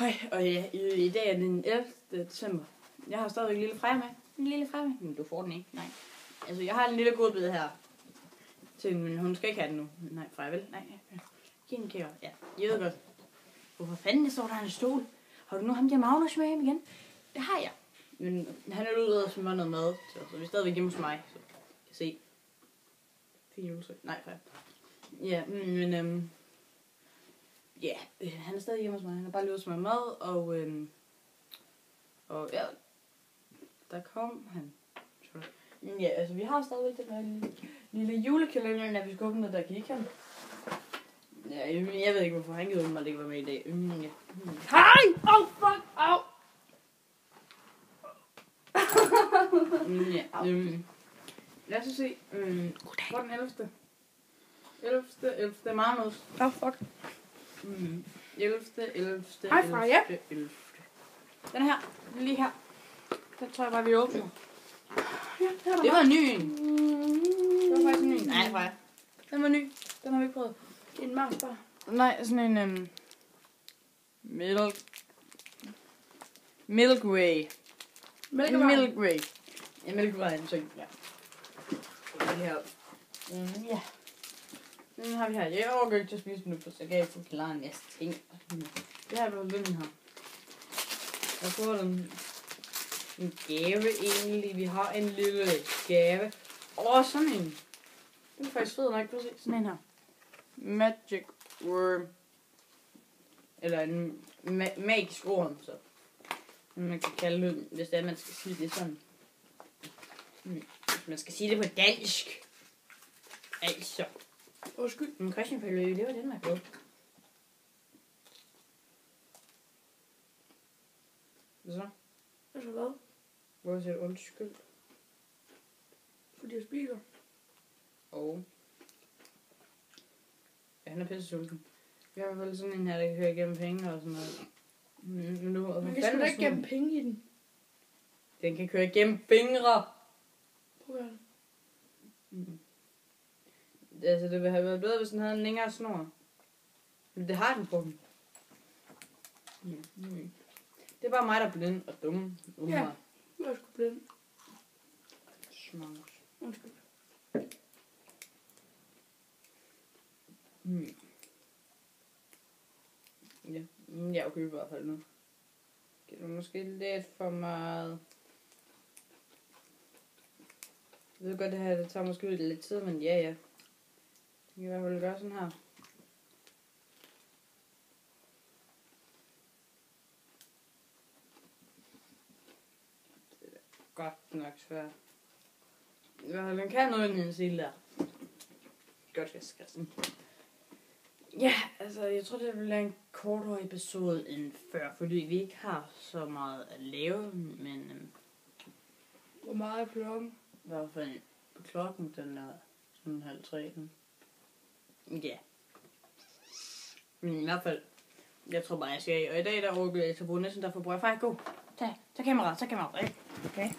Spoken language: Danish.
Hej, og ja, i dag er den 11. december. Jeg har stadigvæk en lille Freja med. En lille Freja med? Men du får den ikke, nej. Altså, jeg har en lille godbid her. Til, men hun skal ikke have den nu. Nej, Freja vel? Nej. Giv en kære. Ja, jeg ved godt. Hvorfor fanden det står der en stol? Har du nu ham der Magnus med hjem igen? Det har jeg. Men han er ude og smøre noget mad. Så vi er stadigvæk hjemme hos mig. Så kan se. Fin juletræ. Nej, Freja. Ja, men ja, han er stadig hjemme hos mig. Han er bare lige ude og smøre mad, og ja, der kom han. Ja, altså vi har stadigvæk den her lille julekalender, når vi skal åbne, der gik han. Ja, jeg ved ikke, hvorfor han gider mig, det ikke var med i dag. Ja. Hej! Oh, fuck! Au! Ja, lad os se. Hvor er den 11. 11. Magnus. Oh, fuck. 11. Hej, Freja. 11. Den her, lige her. Den tror jeg bare, vi åbner. Ja, det var en ny en. Det var faktisk en ny. Nej, Freja. Den var ny. Den har vi ikke prøvet. Det er en master. Nej, sådan en Milkway. Milkway. Ja, Milkway er en ting, ja. Det her. Ja. Den har vi her. Jeg overgår ikke til at spise den nu, så jeg gav for klare en masse ting. Det her var den her. Jeg får en gave egentlig. Vi har en lille gave. Sådan en. Den er faktisk fed nok. Prøv at se. Sådan en her. Magic worm. Eller en magisk orm, så. Man kan kalde det, hvis det er, man skal sige det sådan. Man skal sige det på dansk. Altså. Undskyld. Men Christian Pelle, det var den, der blev. Hvad så? Altså hvad? Hvor siger du undskyld? Fordi jeg spiser. Ja, han er pisse sulten. Vi har i hvert fald sådan en her, der kan køre igennem penge og sådan noget. Men du, Man kan sgu da ikke gemme penge i den. Den kan køre igennem fingre. Prøv at Altså, det ville have været bedre, hvis den havde en længere snor. Men det har den på den. Det er bare mig, der er blind og dum. Ja, jeg er sgu blind. Smart. Undskyld. Ja, jeg okay i hvert fald nu. Det er måske lidt for meget. Jeg ved godt, det tager måske lidt tid, men ja. Jeg kan i hvert fald gøre sådan her. Det er godt nok svært. I hvert fald, den kan noget i den side der. Godt, jeg skal sådan. Ja, altså, jeg tror, det bliver en kortere episode end før, fordi vi ikke har så meget at lave, men Hvor meget er klokken? i hvert fald på klokken, den er sådan 2:30 nu. Ja. Men i hvert fald, jeg tror bare, jeg skal, og i dag der overgår jeg til at bruge næsten, derfor bruger jeg faktisk gå. Tag kameraet, ikke? Okay.